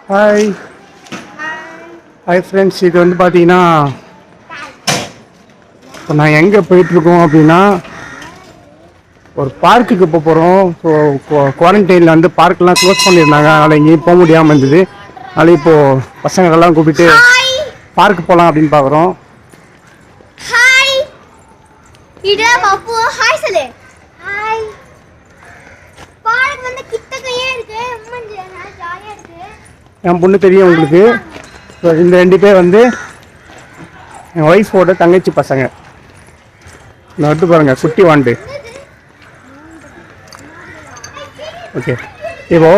Hi hi friends, இது வந்து பார்த்தீங்கன்னா இப்போ நான் எங்கே போயிட்டுருக்கோம் அப்படின்னா ஒரு பார்க்குக்கு போக போகிறோம். ஸோ குவாரண்டைனில் வந்து பார்க்கெலாம் க்ளோஸ் பண்ணியிருந்தாங்க, அதனால் எங்கேயும் போக முடியாமல் இருந்தது. அதனால் இப்போது பசங்களெல்லாம் கூப்பிட்டு பார்க்கு போகலாம் அப்படின்னு பார்க்குறோம். என் பொண்ணு தெரியும் உங்களுக்கு. ஸோ இந்த 2 பேர் வந்து என் ஒய்ஃபோட தங்கச்சி பசங்க. நட்டு பாருங்க, குட்டி வாண்டு. ஓகே, இப்போ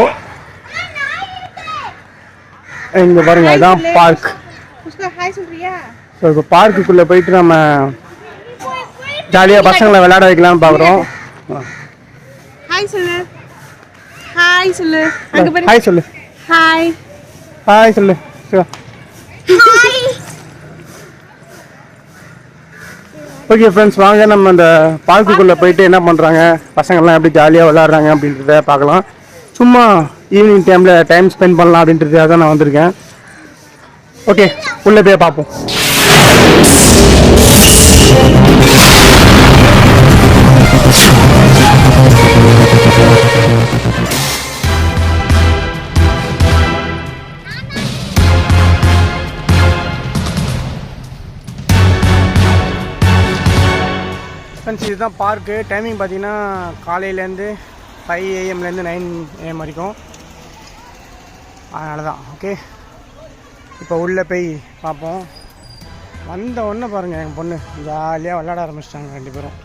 இங்கே பாருங்க, இதுதான் பார்க். ஸோ இப்போ பார்க்குக்குள்ளே போயிட்டு நம்ம ஜாலியாக பசங்களை விளையாட வைக்கலாம்னு பார்க்குறோம். ஹாய் சொல்லு, ஹாய் சொல்லு, ஹாய் சொல்லு, ஹாய் ஹாய் சொல்லு. ஓகே ஃப்ரெண்ட்ஸ், வாங்க நம்ம அந்த பார்க்குக்குள்ளே போயிட்டு என்ன பண்ணுறாங்க பசங்கள்லாம் எப்படி ஜாலியாக விளாட்றாங்க அப்படின்றத பார்க்கலாம். சும்மா ஈவினிங் டைமில் டைம் ஸ்பெண்ட் பண்ணலாம் அப்படின்றதுக்காக தான் நான் வந்திருக்கேன். ஓகே, உள்ளே போய் பார்ப்போம். இதுதான் பார்க்கு. டைமிங் பார்த்தீங்கன்னா காலையிலேருந்து 5 AM-லேருந்து 9 AM வரைக்கும். அதனால தான். ஓகே, இப்போ உள்ளே போய் பார்ப்போம். வந்த உடனே பாருங்கள், என் பொண்ணு ஜாலியாக விளையாட ஆரம்பிச்சிட்டாங்க 2 பேரும்.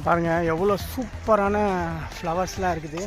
பாருங்கள் எவ்வளோ சூப்பரான ஃப்ளவர்ஸ்லாம் இருக்குது.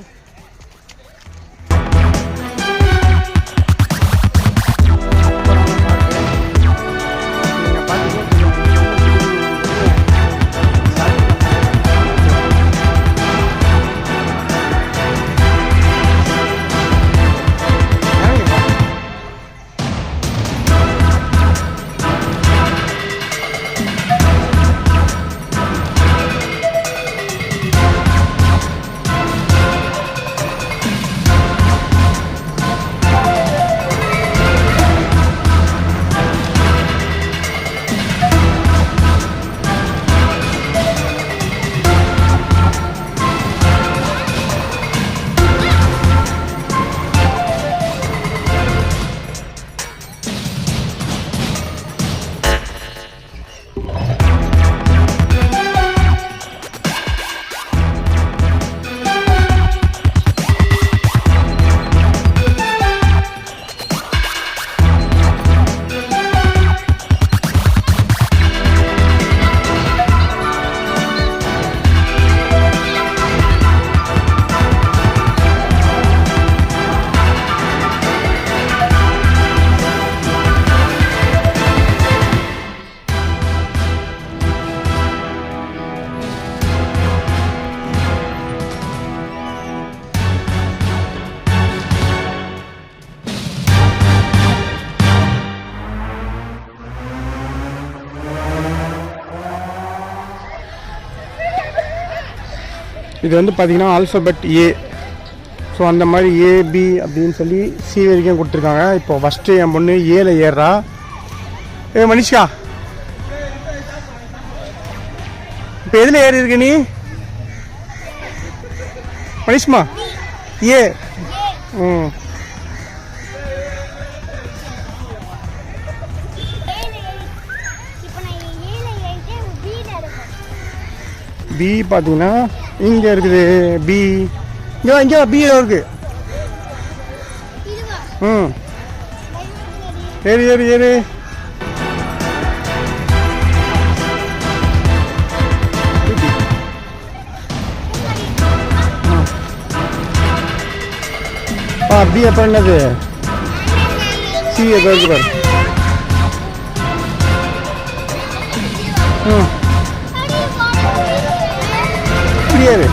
இது வந்து பார்த்திங்கன்னா ஆல்ஃபபெட் A. ஸோ அந்த மாதிரி AB அப்படின்னு சொல்லி C வரைக்கும் கொடுத்துருக்காங்க. இப்போ ஃபஸ்ட்டு என் பொண்ணு Aல ஏறுறா. மனிஷா, இப்போ எதில் ஏறி இருக்கு நீ? மனிஷ்மா A. B பார்த்தீங்கன்னா இங்கே இருக்குது. B இங்கே B இருக்கு. ஏறு ஏறு ஏறு. B அப்புறம் என்னது? C இருக்கு பாரு. ஏறு.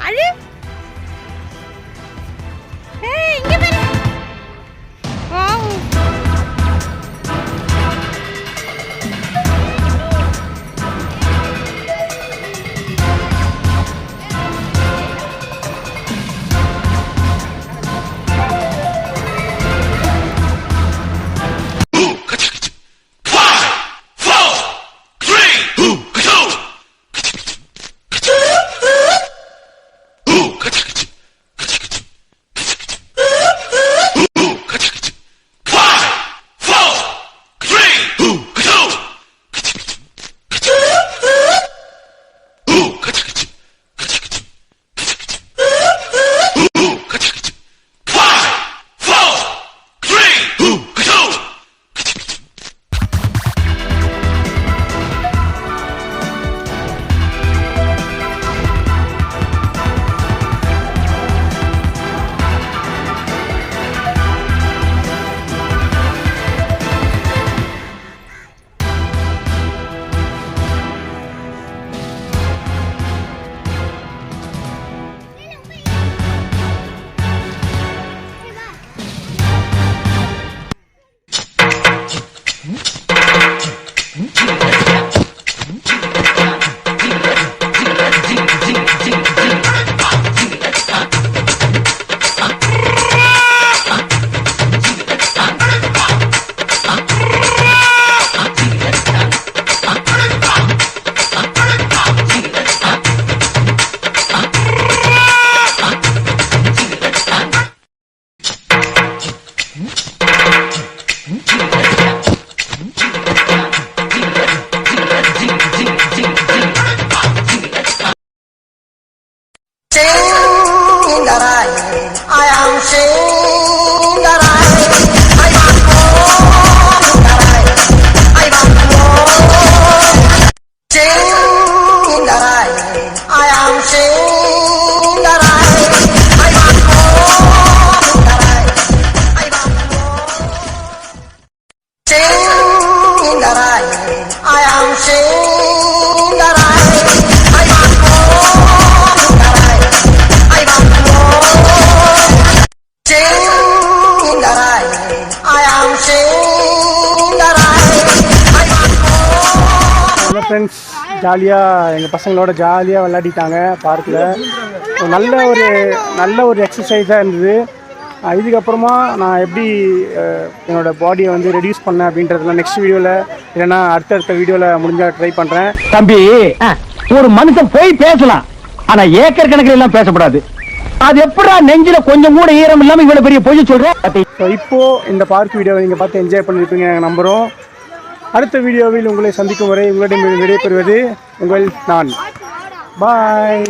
அழு. ஏய் இங்க பாரு. வாவ். ஃப்ரெண்ட்ஸ் ஜாலியாக எங்கள் பசங்களோட ஜாலியாக விளையாடிட்டாங்க பார்க்கில். நல்ல ஒரு எக்ஸசைஸாக இருந்தது. இதுக்கப்புறமா நான் எப்படி என்னோடய பாடியை வந்து ரெடியூஸ் பண்ணேன் அப்படின்றதுலாம் நெக்ஸ்ட் வீடியோவில் இல்லைன்னா அடுத்தடுத்த வீடியோவில் முடிஞ்சால் ட்ரை பண்ணுறேன். தம்பி, ஒரு மனுஷன் போய் பேசலாம், ஆனால் ஏக்கர் கணக்கில் எல்லாம் பேசக்கூடாது. அது எப்படா நெஞ்சில கொஞ்சம் கூட ஈரம் இல்லாமல் இவ்வளோ பெரிய பொய் சொல்கிறேன். இப்போது இந்த பார்க் வீடியோவை நீங்கள் பார்த்து என்ஜாய் பண்ணியிருப்பீங்க நாங்கள் நம்புகிறோம். அடுத்த வீடியோவில் உங்களை சந்திக்கும் வரை உங்களிடம் விடைபெறுவது நான். பாய்.